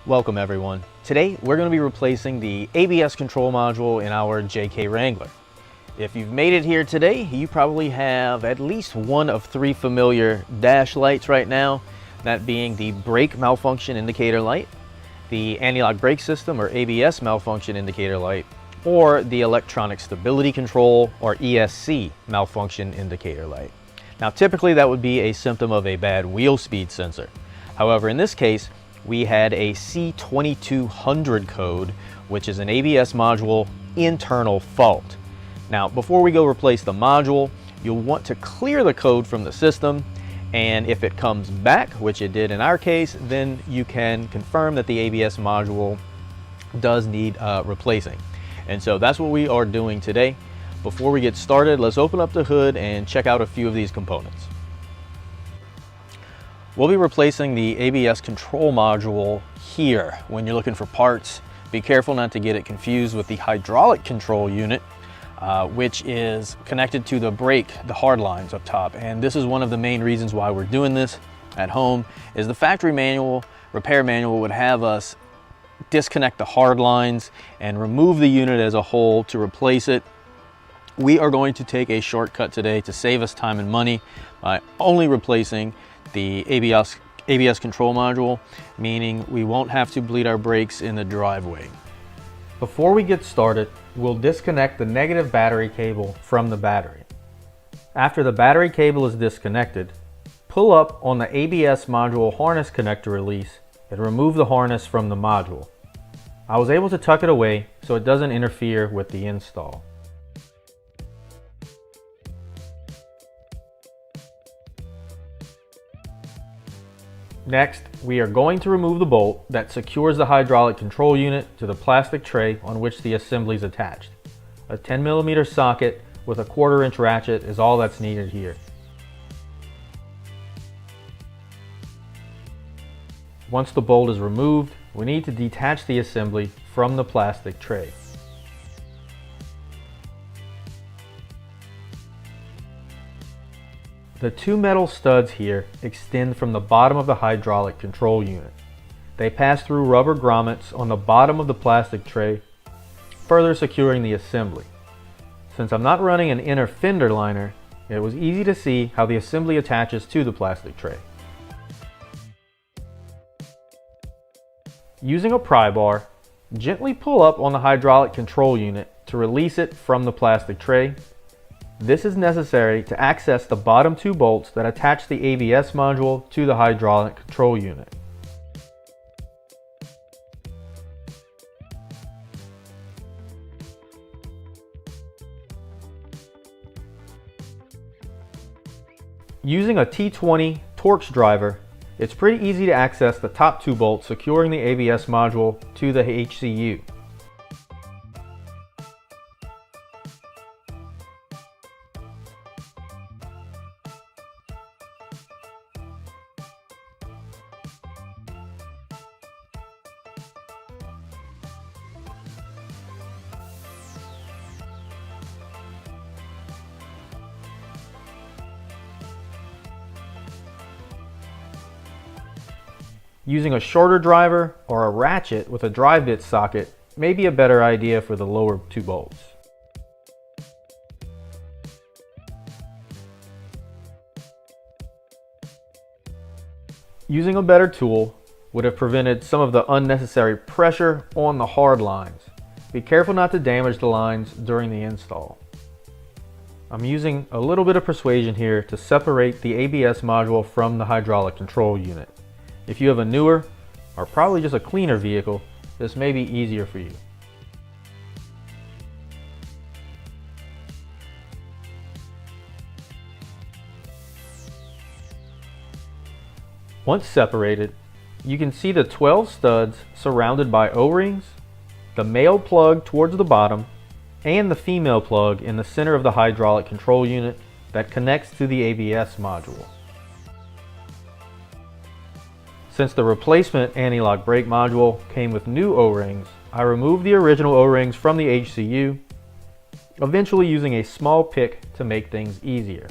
Welcome everyone. Today we're going to be replacing the ABS control module in our JK Wrangler. If you've made it here today, you probably have at least one of three familiar dash lights right now, that being the brake malfunction indicator light, the anti-lock brake system or ABS malfunction indicator light, or the electronic stability control or ESC malfunction indicator light. Now typically that would be a symptom of a bad wheel speed sensor. However, in this case, we had a C2200 code, which is an ABS module internal fault. Now, before we go replace the module, you'll want to clear the code from the system, and if it comes back, which it did in our case, then you can confirm that the ABS module does need replacing. And so that's what we are doing today. Before we get started, let's open up the hood and check out a few of these components. We'll be replacing the ABS control module here. When you're looking for parts, be careful not to get it confused with the hydraulic control unit, which is connected to the brake, the hard lines up top. And this is one of the main reasons why we're doing this at home, is the factory manual, repair manual would have us disconnect the hard lines and remove the unit as a whole to replace it. We are going to take a shortcut today to save us time and money by only replacing the ABS control module, meaning we won't have to bleed our brakes in the driveway. Before we get started, we'll disconnect the negative battery cable from the battery. After the battery cable is disconnected, pull up on the ABS module harness connector release and remove the harness from the module. I was able to tuck it away so it doesn't interfere with the install. Next, we are going to remove the bolt that secures the hydraulic control unit to the plastic tray on which the assembly is attached. A 10mm socket with a 1/4 inch ratchet is all that's needed here. Once the bolt is removed, we need to detach the assembly from the plastic tray. The two metal studs here extend from the bottom of the hydraulic control unit. They pass through rubber grommets on the bottom of the plastic tray, further securing the assembly. Since I'm not running an inner fender liner, it was easy to see how the assembly attaches to the plastic tray. Using a pry bar, gently pull up on the hydraulic control unit to release it from the plastic tray. This is necessary to access the bottom two bolts that attach the ABS module to the hydraulic control unit. Using a T20 Torx driver, it's pretty easy to access the top two bolts securing the ABS module to the HCU. Using a shorter driver or a ratchet with a drive bit socket may be a better idea for the lower two bolts. Using a better tool would have prevented some of the unnecessary pressure on the hard lines. Be careful not to damage the lines during the install. I'm using a little bit of persuasion here to separate the ABS module from the hydraulic control unit. If you have a newer, or probably just a cleaner vehicle, this may be easier for you. Once separated, you can see the 12 studs surrounded by O-rings, the male plug towards the bottom, and the female plug in the center of the hydraulic control unit that connects to the ABS module. Since the replacement anti-lock brake module came with new O-rings, I removed the original O-rings from the HCU, eventually using a small pick to make things easier.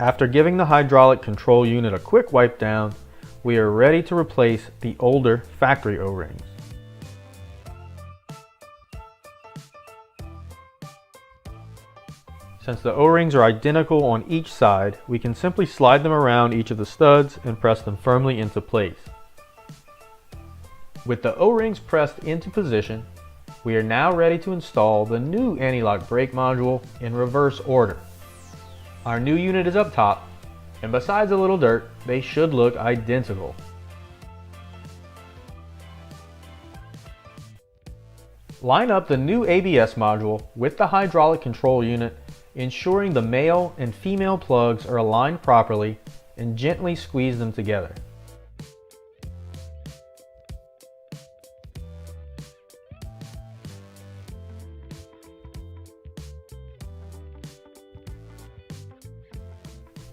After giving the hydraulic control unit a quick wipe down, we are ready to replace the older factory O-rings. Since the O-rings are identical on each side, we can simply slide them around each of the studs and press them firmly into place. With the O-rings pressed into position, we are now ready to install the new anti-lock brake module in reverse order. Our new unit is up top, and besides a little dirt, they should look identical. Line up the new ABS module with the hydraulic control unit, ensuring the male and female plugs are aligned properly, and gently squeeze them together.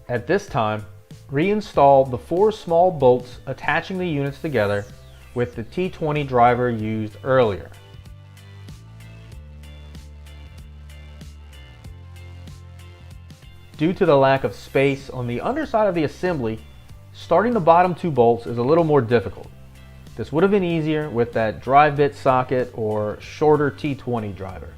At this time, reinstall the 4 small bolts attaching the units together with the T20 driver used earlier. Due to the lack of space on the underside of the assembly, starting the bottom 2 bolts is a little more difficult. This would have been easier with that drive bit socket or shorter T20 driver.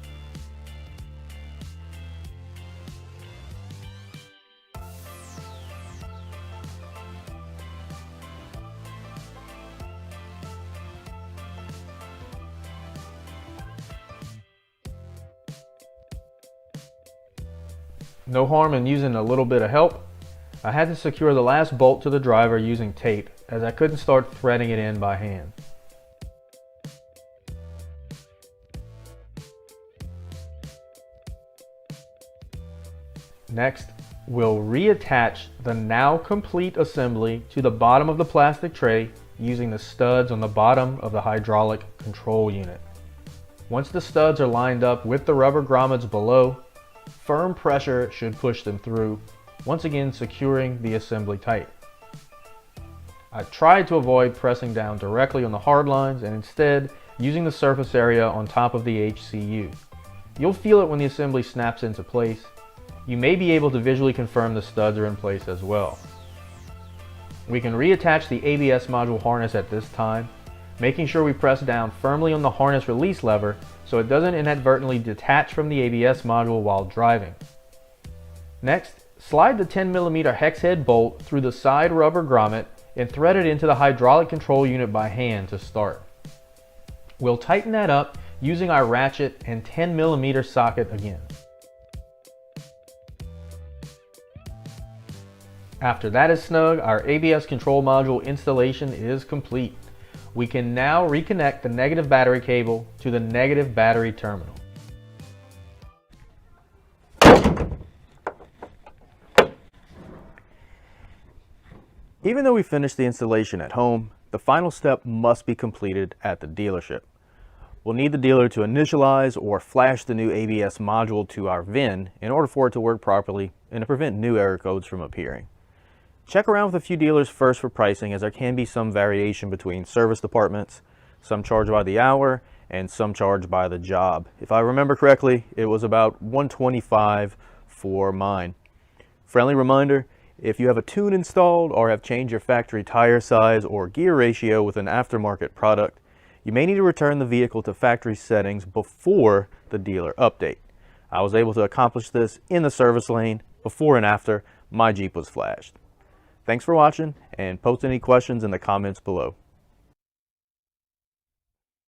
No harm in using a little bit of help. I had to secure the last bolt to the driver using tape, as I couldn't start threading it in by hand. Next, we'll reattach the now complete assembly to the bottom of the plastic tray using the studs on the bottom of the hydraulic control unit. Once the studs are lined up with the rubber grommets below, firm pressure should push them through, once again securing the assembly tight. I tried to avoid pressing down directly on the hard lines and instead using the surface area on top of the HCU. You'll feel it when the assembly snaps into place. You may be able to visually confirm the studs are in place as well. We can reattach the ABS module harness at this time, making sure we press down firmly on the harness release lever so it doesn't inadvertently detach from the ABS module while driving. Next, slide the 10mm hex head bolt through the side rubber grommet and thread it into the hydraulic control unit by hand to start. We'll tighten that up using our ratchet and 10mm socket again. After that is snug, our ABS control module installation is complete. We can now reconnect the negative battery cable to the negative battery terminal. Even though we finished the installation at home, the final step must be completed at the dealership. We'll need the dealer to initialize or flash the new ABS module to our VIN in order for it to work properly and to prevent new error codes from appearing. Check around with a few dealers first for pricing, as there can be some variation between service departments. Some charge by the hour and some charge by the job. If I remember correctly, it was about $125 for mine. Friendly reminder, if you have a tune installed or have changed your factory tire size or gear ratio with an aftermarket product, you may need to return the vehicle to factory settings before the dealer update. I was able to accomplish this in the service lane before and after my Jeep was flashed. Thanks for watching, and post any questions in the comments below.